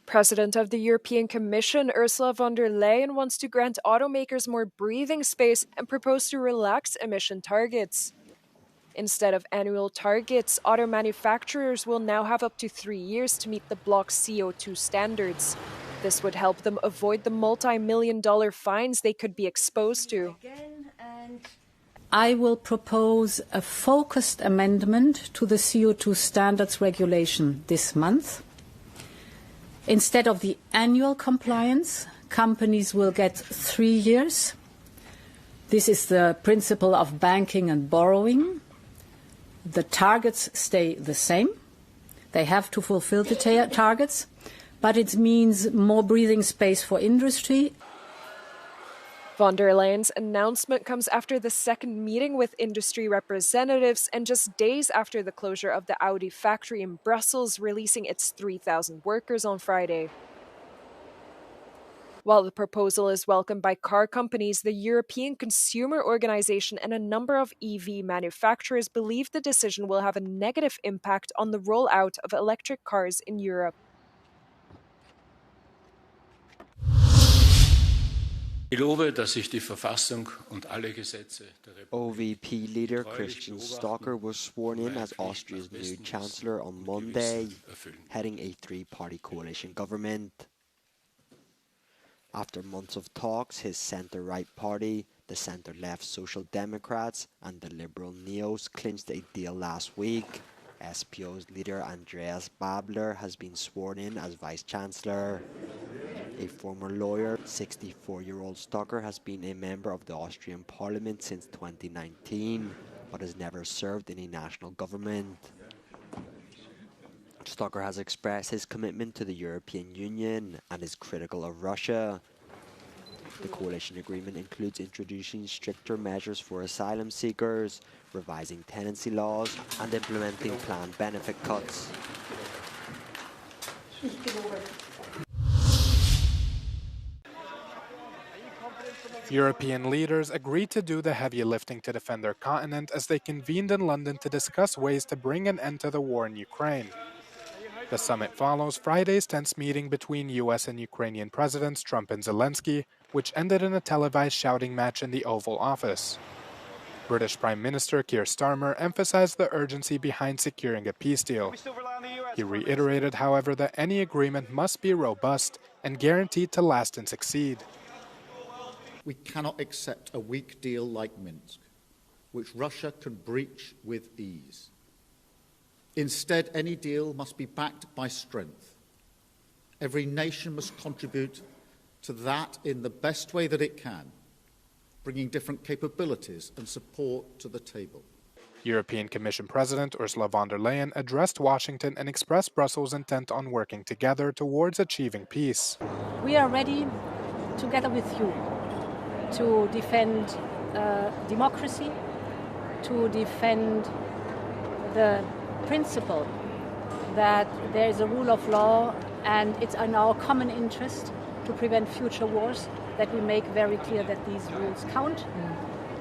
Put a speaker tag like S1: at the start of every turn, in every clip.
S1: President of the European Commission, Ursula von der Leyen, wants to grant automakers more breathing space and propose to relax emission targets. Instead of annual targets, auto manufacturers will now have up to 3 years to meet the bloc's CO2 standards. This would help them avoid the multi-million-dollar fines they could be exposed to.
S2: I will propose a focused amendment to the CO2 standards regulation this month. Instead of the annual compliance, companies will get 3 years. This is the principle of banking and borrowing. The targets stay the same. They have to fulfill the targets, but it means more breathing space for industry.
S1: Von der Leyen's announcement comes after the second meeting with industry representatives and just days after the closure of the Audi factory in Brussels, releasing its 3,000 workers on Friday. While the proposal is welcomed by car companies, the European Consumer Organization and a number of EV manufacturers believe the decision will have a negative impact on the rollout of electric cars in Europe.
S3: OVP leader Christian Stocker was sworn in as Austria's new Chancellor on Monday, heading a three-party coalition government. After months of talks, his centre-right party, the centre-left Social Democrats and the Liberal Neos clinched a deal last week. SPO's leader Andreas Babler has been sworn in as Vice-Chancellor. A former lawyer, 64-year-old Stocker has been a member of the Austrian Parliament since 2019, but has never served in a national government. Stocker has expressed his commitment to the European Union and is critical of Russia. The coalition agreement includes introducing stricter measures for asylum seekers, revising tenancy laws, and implementing planned benefit cuts.
S4: European leaders agreed to do the heavy lifting to defend their continent as they convened in London to discuss ways to bring an end to the war in Ukraine. The summit follows Friday's tense meeting between US and Ukrainian presidents Trump and Zelensky, which ended in a televised shouting match in the Oval Office. British Prime Minister Keir Starmer emphasized the urgency behind securing a peace deal. He reiterated, however, that any agreement must be robust and guaranteed to last and succeed.
S5: We cannot accept a weak deal like Minsk, which Russia can breach with ease. Instead, any deal must be backed by strength. Every nation must contribute to that in the best way that it can, bringing different capabilities and support to the table.
S4: European Commission President Ursula von der Leyen addressed Washington and expressed Brussels' intent on working together towards achieving peace.
S2: We are ready, together with you, to defend democracy, to defend the principle that there is a rule of law and it's in our common interest to prevent future wars, that we make very clear that these rules count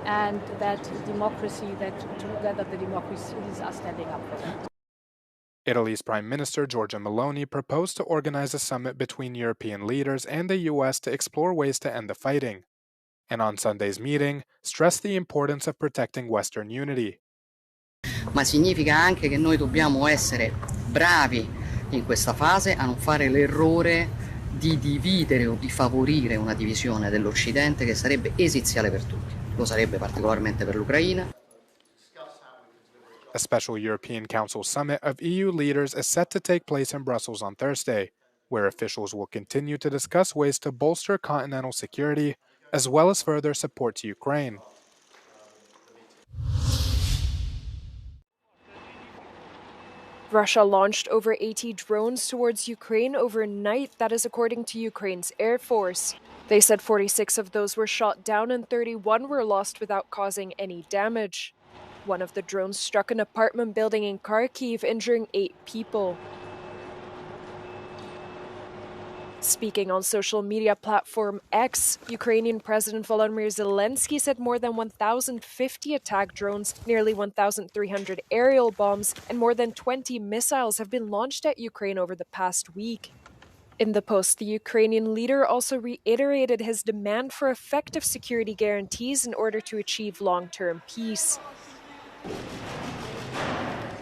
S2: and that democracy, that together the democracies are standing up for that.
S4: Italy's Prime Minister Giorgia Meloni proposed to organize a summit between European leaders and the US to explore ways to end the fighting, and on Sunday's meeting stressed the importance of protecting Western unity.
S6: Ma significa anche che noi dobbiamo essere bravi in questa fase a non fare l'errore di dividere o di favorire una divisione dell'Occidente che sarebbe esiziale per tutti. Lo sarebbe particolarmente per l'Ucraina.
S4: A special European Council summit of EU leaders is set to take place in Brussels on Thursday, where officials will continue to discuss ways to bolster continental security as well as further support to Ukraine.
S1: Russia launched over 80 drones towards Ukraine overnight, that is according to Ukraine's Air Force. They said 46 of those were shot down and 31 were lost without causing any damage. One of the drones struck an apartment building in Kharkiv, injuring 8 people. Speaking on social media platform X, Ukrainian President Volodymyr Zelensky said more than 1,050 attack drones, nearly 1,300 aerial bombs, and more than 20 missiles have been launched at Ukraine over the past week. In the post, the Ukrainian leader also reiterated his demand for effective security guarantees in order to achieve long-term peace.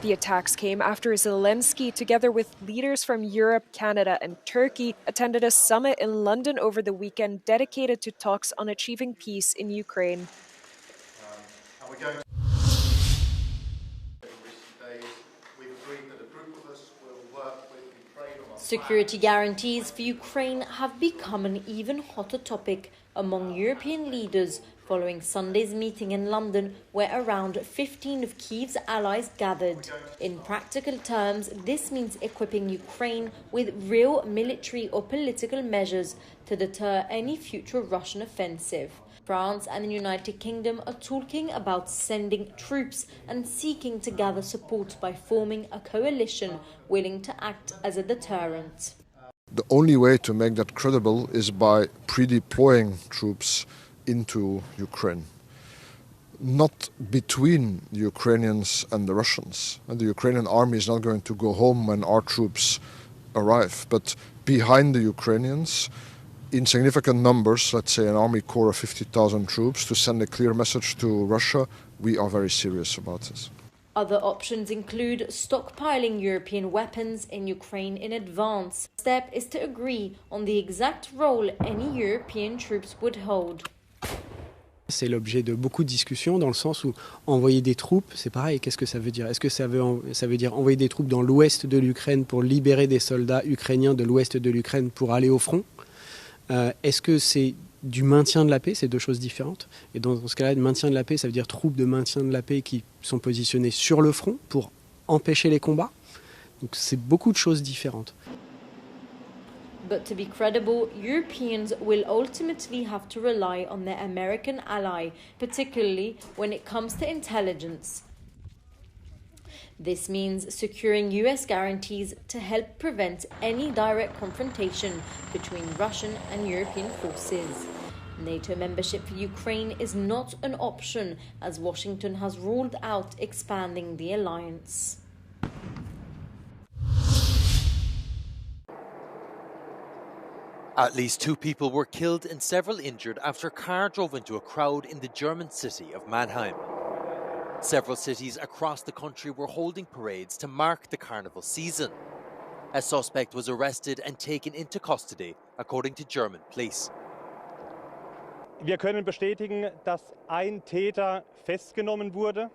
S1: The attacks came after Zelensky, together with leaders from Europe, Canada, and Turkey, attended a summit in London over the weekend dedicated to talks on achieving peace in Ukraine.
S7: Security guarantees for Ukraine have become an even hotter topic among European leaders following Sunday's meeting in London, where around 15 of Kyiv's allies gathered. In practical terms, this means equipping Ukraine with real military or political measures to deter any future Russian offensive. France and the United Kingdom are talking about sending troops and seeking to gather support by forming a coalition willing to act as a deterrent.
S8: The only way to make that credible is by pre-deploying troops into Ukraine, not between the Ukrainians and the Russians. And the Ukrainian army is not going to go home when our troops arrive, but behind the Ukrainians, in significant numbers, let's say an army corps of 50,000 troops, to send a clear message to Russia, we are very serious about this.
S7: Other options include stockpiling European weapons in Ukraine in advance. The step is to agree on the exact role any European troops would hold.
S9: C'est l'objet de beaucoup de discussions dans le sens où envoyer des troupes, c'est pareil, qu'est-ce que ça veut dire? Est-ce que ça veut dire envoyer des troupes dans l'ouest de l'Ukraine pour libérer des soldats ukrainiens de l'ouest de l'Ukraine pour aller au front? Est-ce que c'est du maintien de la paix? C'est deux choses différentes. Et dans ce cas-là, le maintien de la paix, ça veut dire troupes de maintien de la paix qui sont positionnées sur le front pour empêcher les combats. Donc c'est beaucoup de choses différentes.
S7: But to be credible, Europeans will ultimately have to rely on their American ally, particularly when it comes to intelligence. This means securing US guarantees to help prevent any direct confrontation between Russian and European forces. NATO membership for Ukraine is not an option, as Washington has ruled out expanding the alliance.
S10: At least 2 people were killed and several injured after a car drove into a crowd in the German city of Mannheim. Several cities across the country were holding parades to mark the carnival season. A suspect was arrested and taken into custody, according to German police.
S11: Wir können bestätigen, dass ein Täter festgenommen wurde.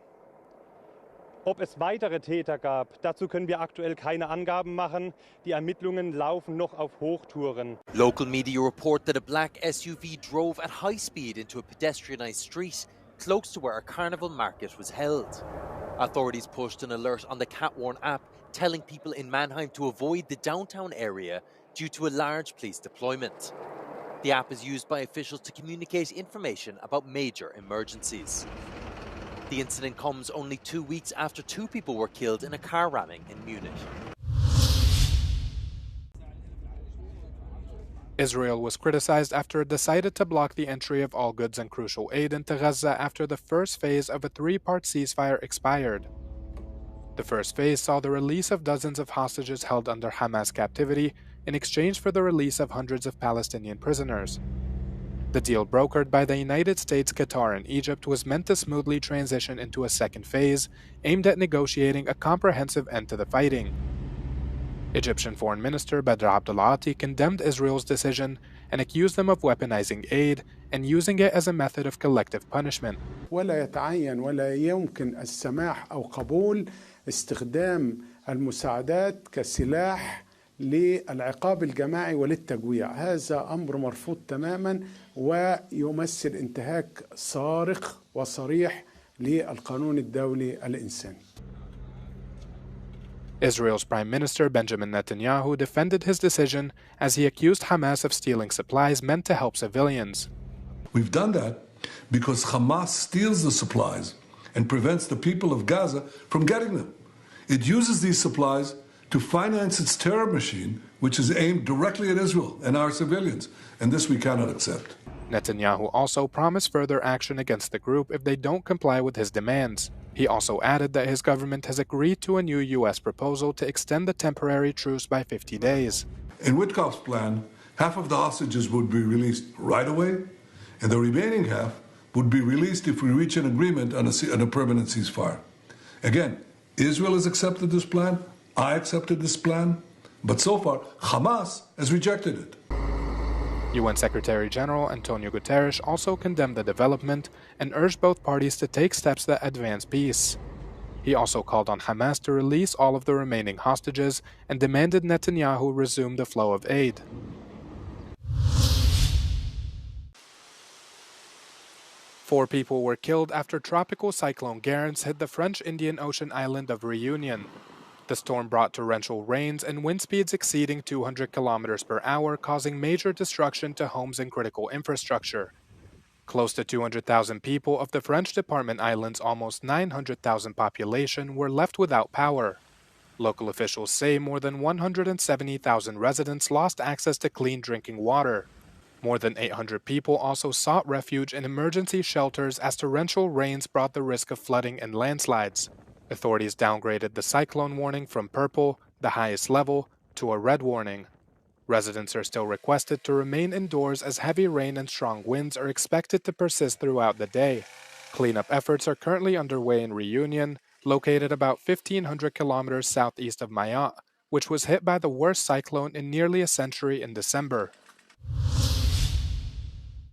S11: Ob es weitere Täter gab, dazu können wir aktuell keine Angaben machen. Die Ermittlungen laufen noch auf Hochtouren.
S10: Local media report that a black SUV drove at high speed into a pedestrianised street close to where a carnival market was held. Authorities pushed an alert on the Cat-Warn app, telling people in Mannheim to avoid the downtown area due to a large police deployment. The app is used by officials to communicate information about major emergencies. The incident comes only 2 weeks after 2 people were killed in a car ramming in Munich.
S4: Israel was criticized after it decided to block the entry of all goods and crucial aid into Gaza after the first phase of a 3-part ceasefire expired. The first phase saw the release of dozens of hostages held under Hamas captivity in exchange for the release of hundreds of Palestinian prisoners. The deal brokered by the United States, Qatar, and Egypt was meant to smoothly transition into a second phase, aimed at negotiating a comprehensive end to the fighting. Egyptian Foreign Minister Badr Abdulati condemned Israel's decision and accused them of weaponizing aid and using it as a method of collective punishment.
S12: ولا يتعين ولا يمكن السماح أو قبول استخدام المساعدات كسلاح للعقاب الجماعي وللتجويع. هذا أمر مرفوض تماما ويمثل انتهاك صارخ وصريح للقانون الدولي الإنساني.
S4: Israel's Prime Minister Benjamin Netanyahu defended his decision as he accused Hamas of stealing supplies meant to help civilians.
S13: We've done that because Hamas steals the supplies and prevents the people of Gaza from getting them. It uses these supplies to finance its terror machine, which is aimed directly at Israel and our civilians, and this we cannot accept.
S4: Netanyahu also promised further action against the group if they don't comply with his demands. He also added that his government has agreed to a new U.S. proposal to extend the temporary truce by 50 days.
S13: In Witkoff's plan, half of the hostages would be released right away, and the remaining half would be released if we reach an agreement on a permanent ceasefire. Again, Israel has accepted this plan, I accepted this plan, but so far, Hamas has rejected it.
S4: UN Secretary General Antonio Guterres also condemned the development and urged both parties to take steps that advance peace. He also called on Hamas to release all of the remaining hostages and demanded Netanyahu resume the flow of aid. Four people were killed after tropical cyclone Garance hit the French Indian Ocean island of Reunion. The storm brought torrential rains and wind speeds exceeding 200 kilometers per hour, causing major destruction to homes and critical infrastructure. Close to 200,000 people of the French department island's almost 900,000 population were left without power. Local officials say more than 170,000 residents lost access to clean drinking water. More than 800 people also sought refuge in emergency shelters as torrential rains brought the risk of flooding and landslides. Authorities downgraded the cyclone warning from purple, the highest level, to a red warning. Residents are still requested to remain indoors as heavy rain and strong winds are expected to persist throughout the day. Cleanup efforts are currently underway in Reunion, located about 1,500 kilometers southeast of Mayotte, which was hit by the worst cyclone in nearly a century in December.